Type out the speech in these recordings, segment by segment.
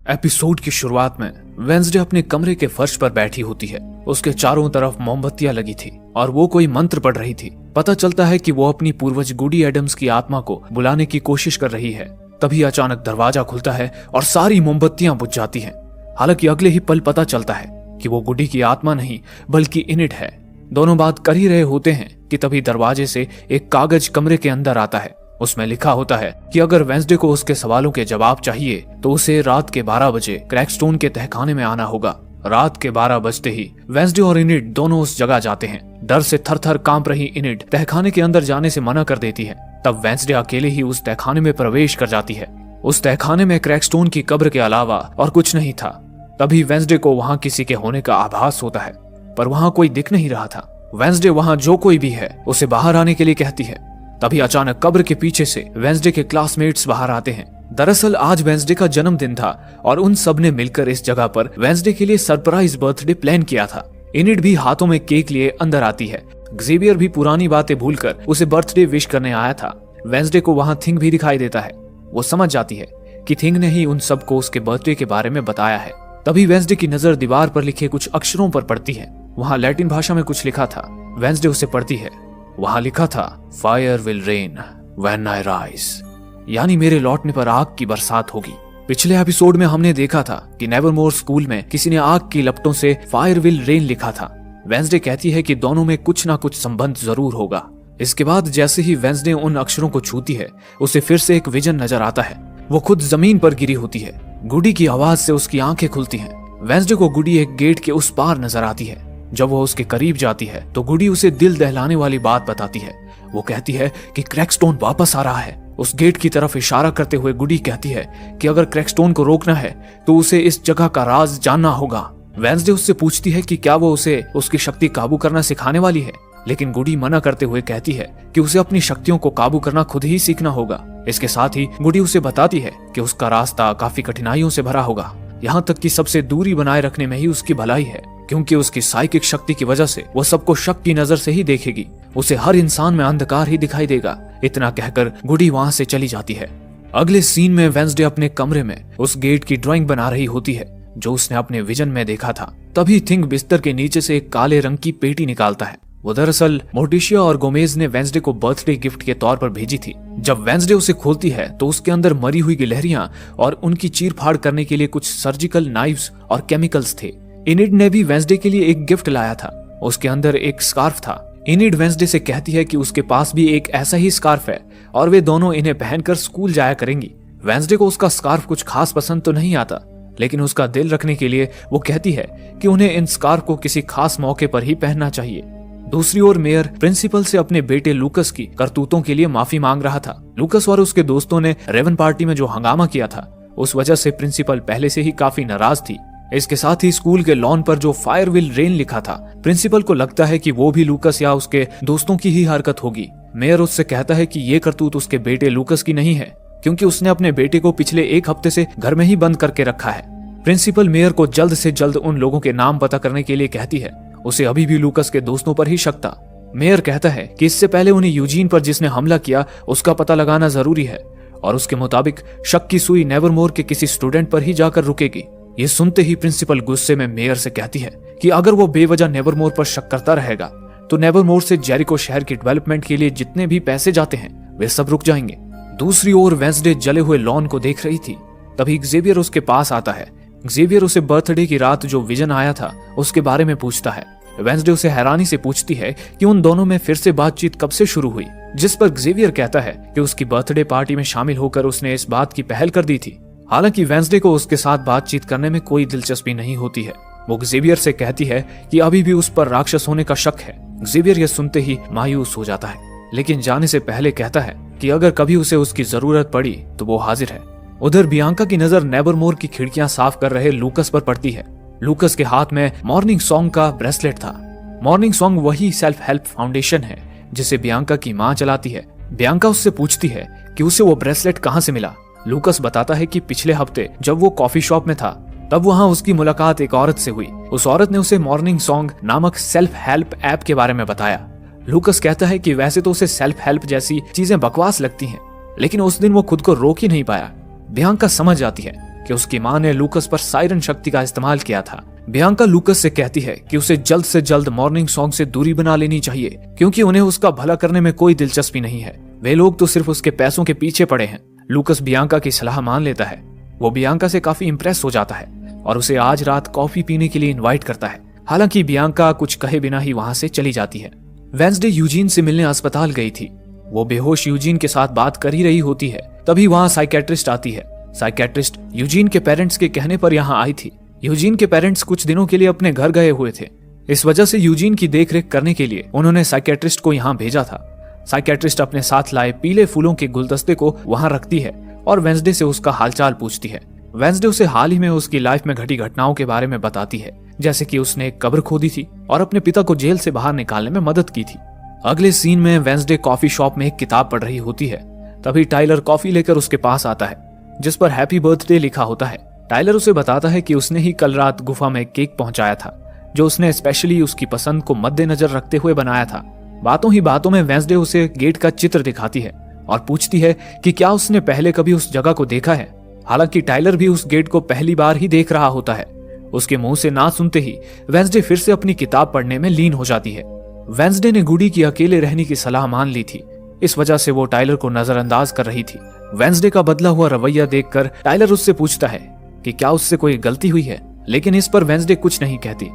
Episode की शुरुआत में वेंसडे अपने कमरे के फर्श पर बैठी होती है। उसके चारों तरफ मोमबत्तियां लगी थी और वो कोई मंत्र पढ़ रही थी। पता चलता है कि वो अपनी पूर्वज गुडी एडम्स की आत्मा को बुलाने की कोशिश कर रही है। तभी अचानक दरवाजा खुलता है और सारी मोमबत्तियां बुझ जाती हैं। हालांकि अगले ही पल पता चलता है कि वो गुडी की आत्मा नहीं बल्कि इनिड है। दोनों बात कर ही रहे होते हैं कि तभी दरवाजे से एक कागज कमरे के अंदर आता है। उसमें लिखा होता है कि अगर वेंसडे को उसके सवालों के जवाब चाहिए तो उसे रात के 12 बजे क्रैकस्टोन के तहखाने में आना होगा। रात के 12 बजते ही वेंसडे और इनिड दोनों उस जगह जाते हैं। डर से थर-थर कांप रही इनिड तहखाने के अंदर जाने से मना कर देती है। तब वेंसडे अकेले ही उस तहखाने में प्रवेश कर जाती है। उस तहखाने में क्रैकस्टोन की कब्र के अलावा और कुछ नहीं था। तभी वेंसडे को वहां किसी के होने का आभास होता है, पर वहां कोई दिख नहीं रहा था। वेंसडे वहां जो कोई भी है उसे बाहर आने के लिए कहती है। तभी अचानक कब्र के पीछे से वेंसडे के क्लासमेट्स बाहर आते हैं। दरअसल आज वेंसडे का जन्मदिन था और उन सब ने मिलकर इस जगह पर वेंसडे के लिए सरप्राइज बर्थडे प्लान किया था। इनिड भी हाथों में केक लिए अंदर आती है। ज़ेवियर भी पुरानी बातें भूलकर उसे बर्थडे विश करने आया था। वेंसडे को वहां थिंग भी दिखाई देता है। वो समझ जाती है कि थिंग ने ही उन सबको उसके बर्थडे के बारे में बताया है। तभी वेंसडे की नजर दीवार पर लिखे कुछ अक्षरों पर पड़ती है। वहां लैटिन भाषा में कुछ लिखा था। वेंसडे उसे पढ़ती है। वहां लिखा था fire will rain when I rise, यानी मेरे लौटने पर आग की बरसात होगी। पिछले एपिसोड में हमने देखा था कि नेवरमोर स्कूल में किसी ने आग की लपटों से फायर विल रेन लिखा था। वेंसडे कहती है कि दोनों में कुछ ना कुछ संबंध जरूर होगा। इसके बाद जैसे ही वेंसडे उन अक्षरों को छूती है उसे फिर से एक विजन नजर आता है। वो खुद जमीन पर गिरी होती है। गुडी की आवाज से उसकी आंखें खुलती हैं। वेंसडे को गुडी एक गेट के उस पार नजर आती है। जब वो उसके करीब जाती है तो गुडी उसे दिल दहलाने वाली बात बताती है। वो कहती है कि क्रैकस्टोन वापस आ रहा है। उस गेट की तरफ इशारा करते हुए गुडी कहती है कि अगर क्रैकस्टोन को रोकना है तो उसे इस जगह का राज जानना होगा। वेंसडे उससे पूछती है कि क्या वो उसे उसकी शक्ति काबू करना सिखाने वाली है, लेकिन गुडी मना करते हुए कहती है कि उसे अपनी शक्तियों को काबू करना खुद ही सीखना होगा। इसके साथ ही गुडी उसे बताती है कि उसका रास्ता काफी कठिनाइयों से भरा होगा, यहाँ तक कि सबसे दूरी बनाए रखने में ही उसकी भलाई है, क्योंकि उसकी साइकिक शक्ति की वजह से वो सबको शक की नजर से ही देखेगी। उसे हर इंसान में अंधकार ही दिखाई देगा। इतना कहकर गुडी वहां से चली जाती है। अगले सीन में वेंसडे अपने कमरे में उस गेट की ड्राइंग बना रही होती है जो उसने अपने विजन में देखा था। तभी थिंग बिस्तर के नीचे से एक काले रंग की पेटी निकालता है। वो दरअसल मोर्टिशिया और गोमेज ने वेंसडे को बर्थडे गिफ्ट के तौर पर भेजी थी। जब वेंसडे उसे खोलती है तो उसके अंदर मरी हुई गिलहरियां और उनकी चीर-फाड़ करने के लिए कुछ सर्जिकल नाइव्स और केमिकल्स थे। इनिड ने भी वेंसडे के लिए एक गिफ्ट लाया था। उसके अंदर एक स्कार्फ था। इनिड वेंसडे से कहती है कि उसके पास भी एक ऐसा ही स्कार्फ है और वे दोनों इन्हें पहनकर स्कूल जाया करेंगी। वेंसडे को उसका स्कार्फ कुछ खास पसंद तो नहीं आता, लेकिन उसका दिल रखने के लिए वो कहती है कि उन्हें इन स्कार्फ को किसी खास मौके पर ही पहनना चाहिए। दूसरी ओर मेयर प्रिंसिपल से अपने बेटे लूकस की करतूतों के लिए माफी मांग रहा था। लूकस और उसके दोस्तों ने रेवन पार्टी में जो हंगामा किया था उस वजह से प्रिंसिपल पहले से ही काफी नाराज थी। इसके साथ ही स्कूल के लॉन पर जो फायर विल रेन लिखा था, प्रिंसिपल को लगता है कि वो भी लूकस या उसके दोस्तों की ही हरकत होगी। मेयर उससे कहता है कि ये करतूत उसके बेटे लूकस की नहीं है, क्योंकि उसने अपने बेटे को पिछले एक हफ्ते से घर में ही बंद करके रखा है। प्रिंसिपल मेयर को जल्द से जल्द उन लोगों के नाम पता करने के लिए कहती है। उसे अभी भी लूकस के दोस्तों पर ही शक था। मेयर कहता है कि इससे पहले उन्हें यूजीन पर जिसने हमला किया उसका पता लगाना जरूरी है, और उसके मुताबिक शक की सुई नेवरमोर के किसी स्टूडेंट पर ही जाकर रुकेगी। ये सुनते ही प्रिंसिपल गुस्से में मेयर से कहती है कि अगर वो बेवजह नेवरमोर पर शक करता रहेगा तो नेवरमोर से जेरिको शहर की डेवलपमेंट के लिए जितने भी पैसे जाते हैं वे सब रुक जाएंगे। दूसरी ओर वेंसडे जले हुए लॉन को देख रही थी। तभी ज़ेवियर उसके पास आता है। ज़ेवियर उसे बर्थडे की रात जो विजन आया था उसके बारे में पूछता है। वेंसडे उसे हैरानी से पूछती है कि उन दोनों में फिर से बातचीत कब से शुरू हुई, जिस पर ज़ेवियर कहता है कि उसकी बर्थडे पार्टी में शामिल होकर उसने इस बात की पहल कर दी थी। हालांकि वेंसडे को उसके साथ बातचीत करने में कोई दिलचस्पी नहीं होती है। वो ज़ेवियर से कहती है कि अभी भी उस पर राक्षस होने का शक है। ज़ेवियर यह सुनते ही मायूस हो जाता है, लेकिन जाने से पहले कहता है कि अगर कभी उसे उसकी जरूरत पड़ी तो वो हाजिर है। उधर बियांका की नजर नेवरमोर की खिड़कियां साफ कर रहे लूकस पर पड़ती है। लूकस के हाथ में मॉर्निंग सॉन्ग का ब्रेसलेट था। मॉर्निंग सॉन्ग वही सेल्फ हेल्प फाउंडेशन है जिसे बियांका की माँ चलाती है। बियांका उससे पूछती है कि उसे वो ब्रेसलेट कहाँ से मिला। लूकस बताता है कि पिछले हफ्ते जब वो कॉफी शॉप में था तब वहाँ उसकी मुलाकात एक औरत से हुई। उस औरत ने उसे मॉर्निंग सॉन्ग नामक सेल्फ हेल्प ऐप के बारे में बताया। लूकस कहता है कि वैसे तो उसे सेल्फ हेल्प जैसी चीजें बकवास लगती हैं, लेकिन उस दिन वो खुद को रोक ही नहीं पाया। बियांका समझ जाती है कि उसकी मां ने लूकस पर सायरन शक्ति का इस्तेमाल किया था। बियांका लूकस से कहती है कि उसे जल्द से जल्द मॉर्निंग सॉन्ग से दूरी बना लेनी चाहिए, क्योंकि उन्हें उसका भला करने में कोई दिलचस्पी नहीं है। वे लोग तो सिर्फ उसके पैसों के पीछे पड़े हैं। लूकस बियांका की सलाह मान लेता है। वो बियांका से काफी इंप्रेस हो जाता है और उसे आज रात कॉफी पीने के लिए इनवाइट करता है। हालांकि बियांका कुछ कहे बिना ही वहां से चली जाती है। वेंसडे यूजीन से मिलने अस्पताल गई थी। वो बेहोश यूजीन के साथ बात कर ही रही होती है, तभी वहां साइकेट्रिस्ट आती है। साइकेट्रिस्ट यूजीन के पेरेंट्स के कहने पर यहाँ आई थी। यूजीन के पेरेंट्स कुछ दिनों के लिए अपने घर गए हुए थे। इस वजह से यूजीन की देखरेख करने के लिए उन्होंने साइकेट्रिस्ट को यहाँ भेजा था। साइकेट्रिस्ट अपने साथ लाए पीले फूलों के गुलदस्ते को वहां रखती है और वेंसडे से उसका हालचाल पूछती है। वेंसडे उसे हाल ही में उसकी लाइफ में घटी घटनाओं के बारे में बताती है, जैसे कि उसने एक कब्र खोदी थी और अपने पिता को जेल से बाहर निकालने में मदद की थी। अगले सीन में वेंसडे कॉफी शॉप में एक किताब पढ़ रही होती है। तभी टाइलर कॉफी लेकर उसके पास आता है, जिस पर हैप्पी बर्थडे लिखा होता है। टाइलर उसे बताता है कि उसने ही कल रात गुफा में केक पहुंचाया था, जो उसने स्पेशली उसकी पसंद को मद्देनजर रखते हुए बनाया था। बातों ही बातों में वेंसडे उसे गेट का चित्र दिखाती है और पूछती है कि क्या उसने पहले कभी उस जगह को देखा है। हालांकि टाइलर भी उस गेट को पहली बार ही देख रहा होता है। उसके मुंह से ना सुनते ही वेंसडे फिर से अपनी किताब पढ़ने में लीन हो जाती है। वेंसडे ने गुडी की अकेले रहने की सलाह मान ली थी, इस वजह से वो टाइलर को नजरअंदाज कर रही थी। वेंसडे का बदला हुआ रवैया देखकर टाइलर उससे पूछता है कि क्या उससे कोई गलती हुई है, लेकिन इस पर वेंसडे कुछ नहीं कहती।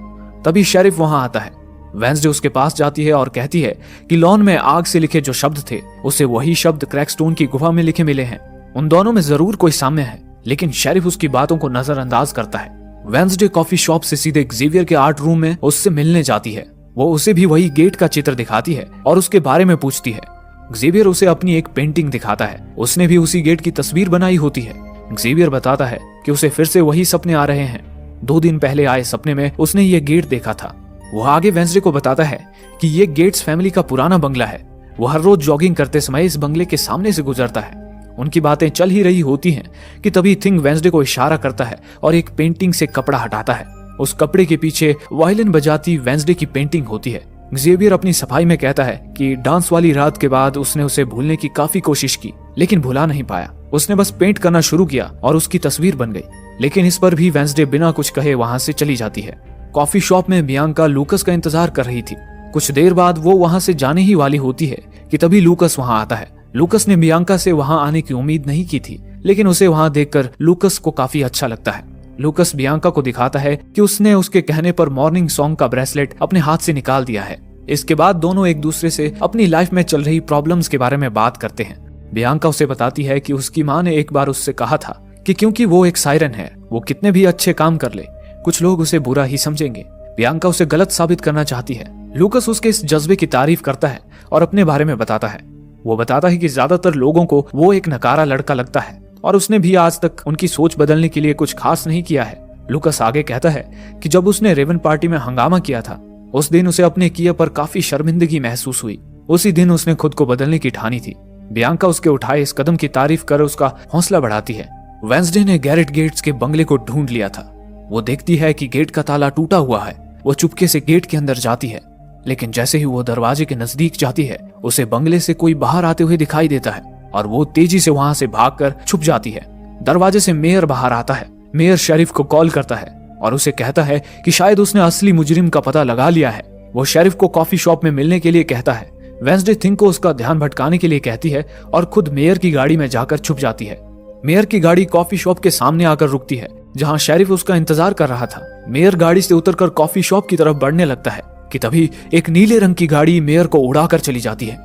तभी शेरिफ वहां आता है। वेंसडे उसके पास जाती है और कहती है कि लॉन में आग से लिखे जो शब्द थे, उसे वही शब्द क्रैकस्टोन की गुफा में लिखे मिले हैं। उन दोनों में जरूर कोई साम्य है, लेकिन शेरिफ उसकी बातों को नजरअंदाज करता है। वेंसडे कॉफी शॉप से सीधे एक्सेवियर के आर्ट रूम में उससे मिलने जाती है। वो उसे भी वही गेट का चित्र दिखाती है और उसके बारे में पूछती है। एक्सेवियर उसे अपनी एक पेंटिंग दिखाता है, उसने भी उसी गेट की तस्वीर बनाई होती है। एक्सेवियर बताता है कि उसे फिर से वही सपने आ रहे हैं। 2 दिन पहले आए सपने में उसने ये गेट देखा था। वो आगे वेंसडे को बताता है कि ये गेट्स फैमिली का पुराना बंगला है। वो हर रोज जॉगिंग करते समय इस बंगले के सामने से गुजरता है। उनकी बातें चल ही रही होती हैं कि तभी थिंग वेंसडे को इशारा करता है और एक पेंटिंग से कपड़ा हटाता है। उस कपड़े के पीछे वायलिन बजाती वेंसडे की पेंटिंग होती है। एक्सेवियर अपनी सफाई में कहता है कि डांस वाली रात के बाद उसने उसे भूलने की काफी कोशिश की, लेकिन भुला नहीं पाया। उसने बस पेंट करना शुरू किया और उसकी तस्वीर बन गई। लेकिन इस पर भी वेंसडे बिना कुछ कहे वहां से चली जाती है। कॉफी शॉप में बियांका लूकस का इंतजार कर रही थी। कुछ देर बाद वो वहां से जाने ही वाली होती है कि तभी लूकस वहां आता है। लूकस ने बियांका से वहां आने की उम्मीद नहीं की थी, लेकिन उसे वहां देखकर लूकस को काफी अच्छा लगता है। लूकस बियांका को दिखाता है कि उसने उसके कहने पर मॉर्निंग सॉन्ग का ब्रेसलेट अपने हाथ से निकाल दिया है। इसके बाद दोनों एक दूसरे से अपनी लाइफ में चल रही प्रॉब्लम्स के बारे में बात करते हैं। बियांका उसे बताती है कि उसकी माँ ने एक बार उससे कहा था कि क्योंकि वो एक सायरन है, वो कितने भी अच्छे काम कर ले, कुछ लोग उसे बुरा ही समझेंगे। बियांका उसे गलत साबित करना चाहती है। लूकस उसके इस जज्बे की तारीफ करता है और अपने बारे में बताता है। वो बताता है कि ज्यादातर लोगों को वो एक नकारा लड़का लगता है और उसने भी आज तक उनकी सोच बदलने के लिए कुछ खास नहीं किया है। लूकस आगे कहता है कि जब उसने रेवन पार्टी में हंगामा किया था, उस दिन उसे अपने किए पर काफी शर्मिंदगी महसूस हुई। उसी दिन उसने खुद को बदलने की ठानी थी। बियांका उसके उठाए इस कदम की तारीफ कर उसका हौसला बढ़ाती है। वेंसडे ने गैरेट गेट्स के बंगले को ढूंढ लिया था। वो देखती है कि गेट का ताला टूटा हुआ है। वो चुपके से गेट के अंदर जाती है, लेकिन जैसे ही वो दरवाजे के नजदीक जाती है, उसे बंगले से कोई बाहर आते हुए दिखाई देता है और वो तेजी से वहां से भागकर छुप जाती है। दरवाजे से मेयर बाहर आता है। मेयर शेरिफ को कॉल करता है और उसे कहता है कि शायद उसने असली मुजरिम का पता लगा लिया है। वो शेरिफ को कॉफी शॉप में मिलने के लिए कहता है। वेंसडे थिंग को उसका ध्यान भटकाने के लिए कहती है और खुद मेयर की गाड़ी में जाकर छुप जाती है। मेयर की गाड़ी कॉफी शॉप के सामने आकर रुकती है, जहां शेरिफ उसका इंतजार कर रहा था। मेयर गाड़ी से उतरकर कॉफी शॉप की तरफ बढ़ने लगता है कि तभी एक नीले रंग की गाड़ी मेयर को उड़ाकर चली जाती है।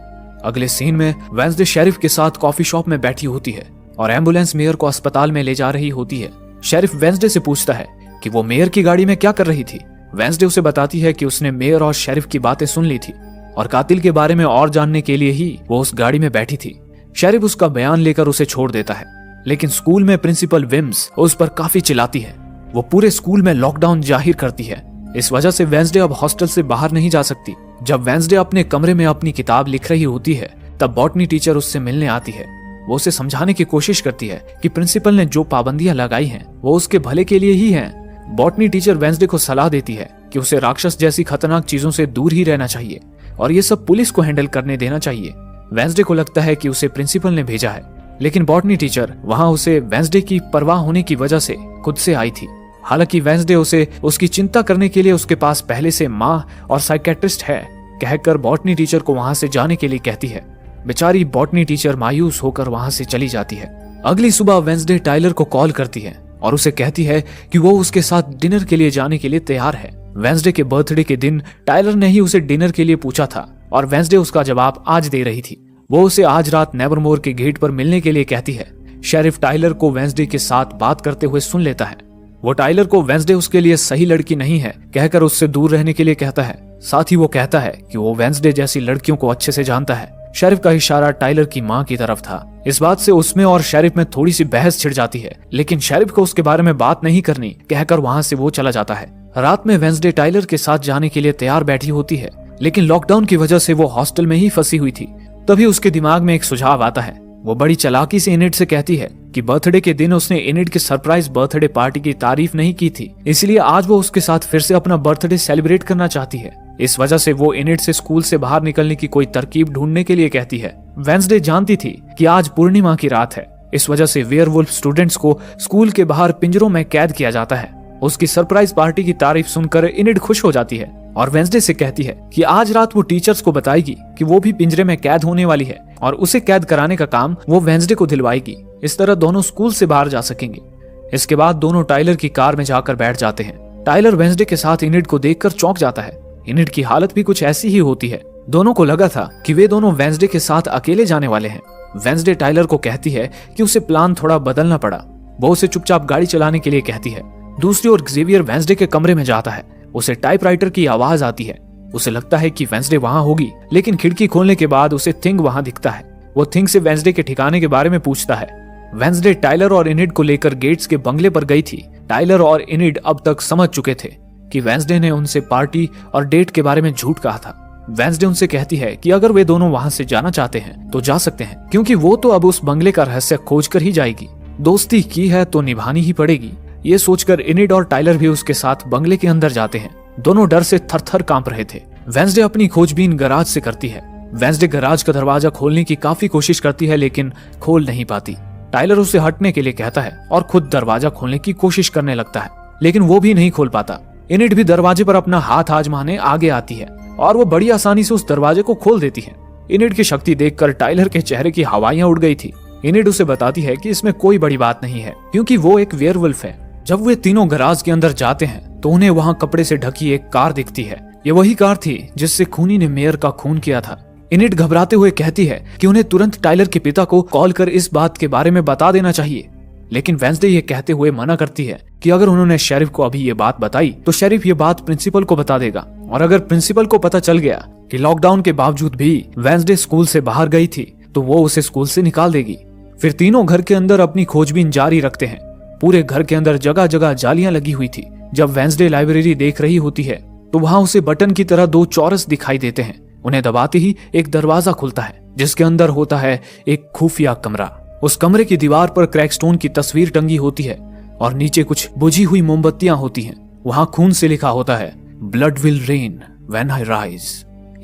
अगले सीन में वेंसडे शेरिफ के साथ कॉफी शॉप में बैठी होती है और एम्बुलेंस मेयर को अस्पताल में ले जा रही होती है। शेरिफ वेंसडे से पूछता है कि वो मेयर की गाड़ी में क्या कर रही थी। वेंसडे उसे बताती है कि उसने मेयर और शेरिफ की बातें सुन ली थी और कातिल के बारे में और जानने के लिए ही वो उस गाड़ी में बैठी थी। शेरिफ उसका बयान लेकर उसे छोड़ देता है, लेकिन स्कूल में प्रिंसिपल विम्स उस पर काफी चिल्लाती है। वो पूरे स्कूल में लॉकडाउन जाहिर करती है। इस वजह से वेंसडे अब हॉस्टल से बाहर नहीं जा सकती। जब वेंसडे अपने कमरे में अपनी किताब लिख रही होती है, तब बॉटनी टीचर उससे मिलने आती है। वो उसे समझाने की कोशिश करती है कि प्रिंसिपल ने जो पाबंदियां लगाई हैं, वो उसके भले के लिए ही हैं। बॉटनी टीचर वेंसडे को सलाह देती है कि उसे राक्षस जैसी खतरनाक चीजों से दूर ही रहना चाहिए और ये सब पुलिस को हैंडल करने देना चाहिए। वेंसडे को लगता है कि उसे प्रिंसिपल ने भेजा है, लेकिन बॉटनी टीचर वहाँ उसे वेंसडे की परवाह होने की वजह से खुद से आई थी। हालांकि वेंसडे उसे उसकी चिंता करने के लिए उसके पास पहले से माँ और साइकेट्रिस्ट है कहकर बॉटनी टीचर को वहां से जाने के लिए कहती है। बेचारी बॉटनी टीचर मायूस होकर वहां से चली जाती है। अगली सुबह वेंसडे टाइलर को कॉल करती है और उसे कहती है कि वो उसके साथ डिनर के लिए जाने के लिए तैयार है। वेंसडे के बर्थडे के दिन टाइलर ने ही उसे डिनर के लिए पूछा था और वेंसडे उसका जवाब आज दे रही थी। वो उसे आज रात नेवरमोर के गेट पर मिलने के लिए कहती है। शेरिफ टाइलर को वेंसडे के साथ बात करते हुए सुन लेता है। वो टाइलर को वेंसडे उसके लिए सही लड़की नहीं है कहकर उससे दूर रहने के लिए कहता है। साथ ही वो कहता है कि वो वेंसडे जैसी लड़कियों को अच्छे से जानता है। शेरिफ का इशारा टाइलर की माँ की तरफ था। इस बात से उसमें और शेरिफ में थोड़ी सी बहस छिड़ जाती है, लेकिन शेरिफ को उसके बारे में बात नहीं करनी कहकर वहाँ से वो चला जाता है। रात में वेंसडे टाइलर के साथ जाने के लिए तैयार बैठी होती है, लेकिन लॉकडाउन की वजह से वो हॉस्टल में ही फंसी हुई थी। तभी उसके दिमाग में एक सुझाव आता है। वो बड़ी चालाकी से इनिड से कहती है कि बर्थडे के दिन उसने इनिड के सरप्राइज बर्थडे पार्टी की तारीफ नहीं की थी, इसलिए आज वो उसके साथ फिर से अपना बर्थडे सेलिब्रेट करना चाहती है। इस वजह से वो इनिड से स्कूल से बाहर निकलने की कोई तरकीब ढूंढने के लिए कहती है। वेंसडे जानती थी कि आज पूर्णिमा की रात है, इस वजह से वेयरवुल्फ स्टूडेंट्स को स्कूल के बाहर पिंजरों में कैद किया जाता है। उसकी सरप्राइज पार्टी की तारीफ सुनकर इनिड खुश हो जाती है और वेंसडे से कहती है कि आज रात वो टीचर्स को बताएगी कि वो भी पिंजरे में कैद होने वाली है और उसे कैद कराने का काम वो वेंसडे को दिलवाएगी। इस तरह दोनों स्कूल से बाहर जा सकेंगे। इसके बाद दोनों टाइलर की कार में जाकर बैठ जाते हैं। टाइलर वेंसडे के साथ इनिड को देखकर चौंक जाता है। इनिड की हालत भी कुछ ऐसी ही होती है। दोनों को लगा था कि वे दोनों वेंसडे के साथ अकेले जाने वाले हैं। वेंसडे टाइलर को कहती है कि उसे प्लान थोड़ा बदलना पड़ा। वो उसे चुपचाप गाड़ी चलाने के लिए कहती है। दूसरी ओर जेवियर वेंसडे के कमरे में जाता है। उसे टाइपराइटर की आवाज आती है। उसे लगता है कि वेंसडे वहां होगी, लेकिन खिड़की खोलने के बाद उसे थिंग वहां दिखता है। वो थिंग से वेंसडे के ठिकाने के बारे में पूछता है। वेंसडे टाइलर और इनिड को लेकर गेट्स के बंगले पर गई थी। टाइलर और इनिड अब तक समझ चुके थे कि वेंसडे ने उनसे पार्टी और डेट के बारे में झूठ कहा था। वेंसडे उनसे कहती है कि अगर वे दोनों वहां से जाना चाहते हैं तो जा सकते हैं, क्योंकि वो तो अब उस बंगले का रहस्य खोज कर ही जाएगी। दोस्ती की है तो निभानी ही पड़ेगी। ये सोचकर इनिड और टाइलर भी उसके साथ बंगले के अंदर जाते हैं। दोनों डर से थर-थर कांप रहे थे। वेंसडे अपनी खोजबीन गराज से करती है। वेंसडे गराज का दरवाजा खोलने की काफी कोशिश करती है, लेकिन खोल नहीं पाती। टाइलर उसे हटने के लिए कहता है और खुद दरवाजा खोलने की कोशिश करने लगता है, लेकिन वो भी नहीं खोल पाता। इनिड भी दरवाजे पर अपना हाथ आजमाने आगे आती है और वो बड़ी आसानी से उस दरवाजे को खोल देती है। इनिड की शक्ति देखकर टाइलर के चेहरे की हवाइयां उड़ गई थी। इनिड उसे बताती है कि इसमें कोई बड़ी बात नहीं है, क्योंकि वो एक वेयरवुल्फ है। जब वे तीनों गराज के अंदर जाते हैं तो उन्हें वहां कपड़े से ढकी एक कार दिखती है। ये वही कार थी जिससे खूनी ने मेयर का खून किया था। इनिड घबराते हुए कहती है कि उन्हें तुरंत टाइलर के पिता को कॉल कर इस बात के बारे में बता देना चाहिए, लेकिन वेंसडे ये कहते हुए मना करती है कि अगर उन्होंने शेरिफ को अभी ये बात बताई तो शेरिफ ये बात प्रिंसिपल को बता देगा, और अगर प्रिंसिपल को पता चल गया कि लॉकडाउन के बावजूद भी वेंसडे स्कूल से बाहर गई थी तो वो उसे स्कूल से निकाल देगी। फिर तीनों घर के अंदर अपनी खोजबीन जारी रखते हैं। पूरे घर के अंदर जगह जगह जालियां लगी हुई थी। जब वेंसडे लाइब्रेरी देख रही होती है तो वहां उसे बटन की तरह दो चौरस दिखाई देते हैं। उन्हें दबाते ही एक दरवाजा खुलता है जिसके अंदर होता है एक खुफिया कमरा। उस कमरे की दीवार पर क्रैकस्टोन की तस्वीर टंगी होती है और नीचे कुछ बुझी हुई मोमबत्तियां होती हैं। वहां खून से लिखा होता है blood will rain when I rise,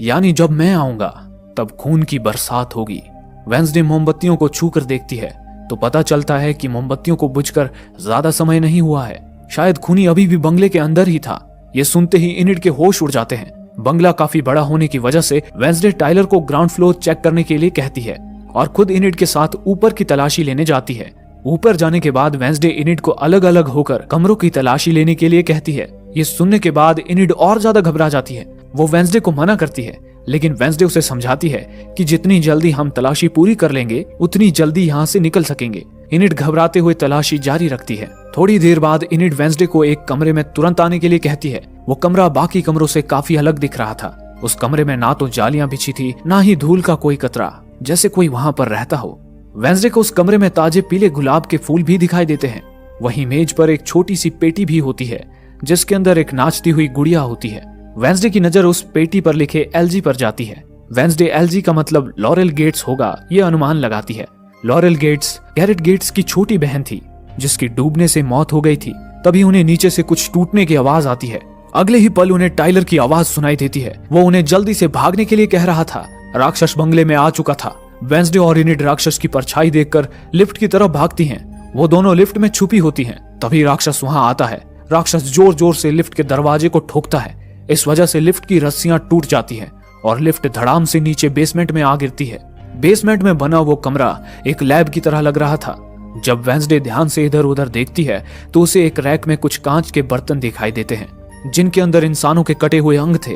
यानी जब मैं आऊंगा तब खून की बरसात होगी। वेंसडे मोमबत्तियों को छू कर देखती है तो पता चलता है कि मोमबत्तियों को बुझकर ज्यादा समय नहीं हुआ है। शायद खूनी अभी भी बंगले के अंदर ही था। ये सुनते ही इनिड के होश उड़ जाते हैं। बंगला काफी बड़ा होने की वजह से वेंसडे टाइलर को ग्राउंड फ्लोर चेक करने के लिए कहती है और खुद इनिड के साथ ऊपर की तलाशी लेने जाती है। ऊपर जाने के बाद वेंसडे इनिड को अलग अलग होकर कमरों की तलाशी लेने के लिए कहती है। ये सुनने के बाद इनिड और ज्यादा घबरा जाती है। वो वेंसडे को मना करती है, लेकिन वेंसडे उसे समझाती है कि जितनी जल्दी हम तलाशी पूरी कर लेंगे उतनी जल्दी यहाँ से निकल सकेंगे। इनिड घबराते हुए तलाशी जारी रखती है। थोड़ी देर बाद इनिड वेंसडे को एक कमरे में तुरंत आने के लिए कहती है। वो कमरा बाकी कमरों से काफी अलग दिख रहा था। उस कमरे में ना तो जालियां बिछी थी, ना ही धूल का कोई कतरा, जैसे कोई वहां पर रहता हो। वेंसडे को उस कमरे में ताजे पीले गुलाब के फूल भी दिखाई देते हैं। वहीं मेज पर एक छोटी सी पेटी भी होती है जिसके अंदर एक नाचती हुई गुड़िया होती है। वेंसडे की नजर उस पेटी पर लिखे एलजी पर जाती है। वेंसडे एलजी का मतलब लॉरेल गेट्स होगा ये अनुमान लगाती है। लॉरेल गेट्स गैरेट गेट्स की छोटी बहन थी जिसकी डूबने से मौत हो गई थी। तभी उन्हें नीचे से कुछ टूटने की आवाज आती है। अगले ही पल उन्हें टाइलर की आवाज सुनाई देती है। वो उन्हें जल्दी से भागने के लिए कह रहा था। राक्षस बंगले में आ चुका था। वेंसडे और इनिड राक्षस की परछाई देखकर लिफ्ट की तरफ भागती हैं। वो दोनों लिफ्ट में छुपी होती हैं। तभी राक्षस वहां आता है। राक्षस जोर जोर से लिफ्ट के दरवाजे को ठोकता है। इस वजह से लिफ्ट की रस्सियां टूट जाती हैं और लिफ्ट धड़ाम से नीचे बेसमेंट में आ गिरती है। बेसमेंट में बना वो कमरा एक लैब की तरह लग रहा था। जब वेंसडे ध्यान से इधर उधर देखती है तो उसे एक रैक में कुछ कांच के बर्तन दिखाई देते हैं जिनके अंदर इंसानों के कटे हुए अंग थे।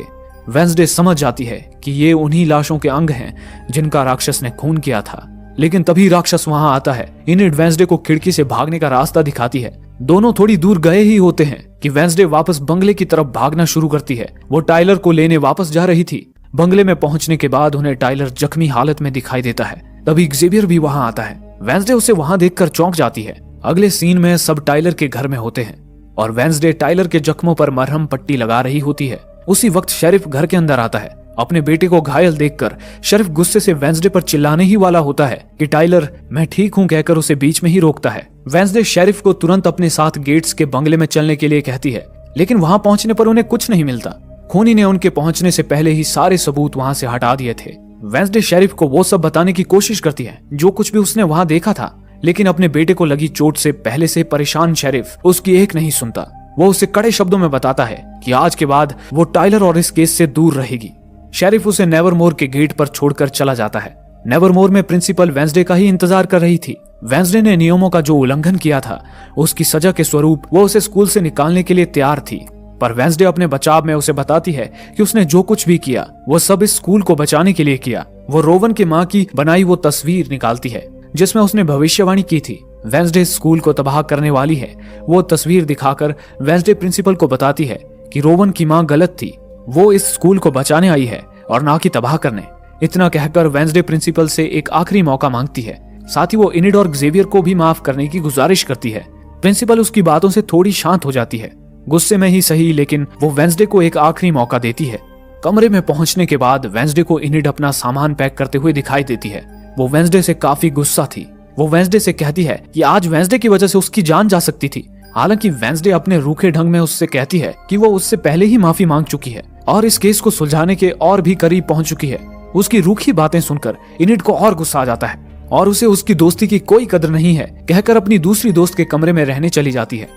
वेंसडे समझ जाती है कि ये उन्हीं लाशों के अंग हैं जिनका राक्षस ने खून किया था। लेकिन तभी राक्षस वहां आता है। इनिड वेंसडे को खिड़की से भागने का रास्ता दिखाती है। दोनों थोड़ी दूर गए ही होते हैं कि वेंसडे वापस बंगले की तरफ भागना शुरू करती है। वो टाइलर को लेने वापस जा रही थी। बंगले में पहुंचने के बाद उन्हें टाइलर जख्मी हालत में दिखाई देता है। तभी एक्सेवियर भी वहां आता है। वेंसडे उसे वहां देखकर चौंक जाती है। अगले सीन में सब टाइलर के घर में होते हैं और वेंसडे टाइलर के जख्मों पर मरहम पट्टी लगा रही होती है। उसी वक्त शेरिफ घर के अंदर आता है। अपने बेटे को घायल देखकर शेरिफ गुस्से से वेंसडे पर चिल्लाने ही वाला होता है कि टाइलर मैं ठीक हूं कहकर उसे बीच में ही रोकता है। वेंसडे शेरिफ को तुरंत अपने साथ गेट्स के बंगले में चलने के लिए कहती है, लेकिन वहां पहुंचने पर उन्हें कुछ नहीं मिलता। खूनी ने उनके पहुंचने से पहले ही सारे सबूत वहां से हटा दिए थे। वेंसडे शेरिफ को वो सब बताने की कोशिश करती है जो कुछ भी उसने वहां देखा था, लेकिन अपने बेटे को लगी चोट से पहले से परेशान शेरिफ उसकी एक नहीं सुनता। वो उसे कड़े शब्दों में बताता है कि आज के बाद वो टाइलर और इस केस से दूर रहेगी। शेरिफ उसे नेवरमोर के गेट पर छोड़कर चला जाता है। नेवरमोर में प्रिंसिपल वेंसडे का ही इंतजार कर रही थी। वेंसडे ने नियमों का जो उल्लंघन किया था उसकी सजा के स्वरूप वो उसे स्कूल से निकालने के लिए तैयार थी। पर वेंसडे अपने बचाव में उसे बताती है कि उसने जो कुछ भी किया वो सब इस स्कूल को बचाने के लिए किया। वो रोवन की माँ की बनाई वो तस्वीर निकालती है जिसमें उसने भविष्यवाणी की थी वेंसडे स्कूल को तबाह करने वाली है। वो तस्वीर दिखाकर वेंसडे प्रिंसिपल को बताती है कि रोवन की माँ गलत थी, वो इस स्कूल को बचाने आई है और ना कि तबाह करने। इतना कहकर वेंसडे प्रिंसिपल से एक आखिरी मौका मांगती है। साथ ही वो इनिड और जेवियर को भी माफ करने की गुजारिश करती है। प्रिंसिपल उसकी बातों से थोड़ी शांत हो जाती है, गुस्से में ही सही, लेकिन वो वेंसडे को एक आखिरी मौका देती है। कमरे में पहुंचने के बाद वेंसडे को इनिड अपना सामान पैक करते हुए दिखाई देती है। वो वेंसडे से काफी गुस्सा थी। वो वेंसडे से कहती है कि आज वेंसडे की वजह से उसकी जान जा सकती थी। हालांकि वेंसडे अपने रूखे ढंग में उससे कहती है कि वो उससे पहले ही माफी मांग चुकी है और इस केस को सुलझाने के और भी करीब पहुंच चुकी है। उसकी रूखी बातें सुनकर इनिड को और गुस्सा आ जाता है और उसे उसकी दोस्ती की कोई कदर नहीं है कहकर अपनी दूसरी दोस्त के कमरे में रहने चली जाती है।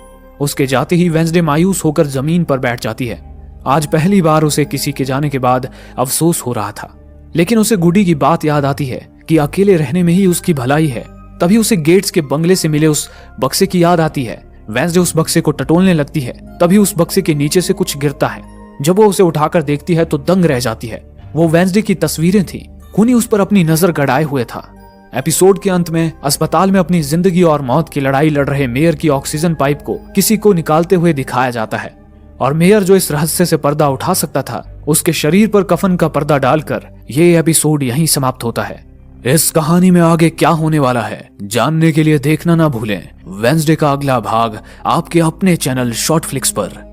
उसके जाते ही वेंसडे मायूस होकर जमीन पर बैठ जाती है। आज पहली बार उसे किसी के जाने के बाद अफसोस हो रहा था, लेकिन उसे गुडी की बात याद आती है कि अकेले रहने में ही उसकी भलाई है। तभी उसे गेट्स के बंगले से मिले उस बक्से की याद आती है। वेंसडे उस बक्से को टटोलने लगती है। तभी उस बक्से के नीचे से कुछ गिरता है। जब वो उसे उठाकर देखती है तो दंग रह जाती है। वो वेंसडे की तस्वीरें थी। खूनी उस पर अपनी नजर गड़ाए हुए था। एपिसोड के अंत में अस्पताल में अपनी जिंदगी और मौत की लड़ाई लड़ रहे मेयर की ऑक्सीजन पाइप को किसी को निकालते हुए दिखाया जाता है और मेयर जो इस रहस्य से पर्दा उठा सकता था उसके शरीर पर कफन का पर्दा डालकर ये एपिसोड यहीं समाप्त होता है। इस कहानी में आगे क्या होने वाला है जानने के लिए देखना ना भूलें वेंसडे का अगला भाग आपके अपने चैनल शॉर्ट फ्लिक्स पर।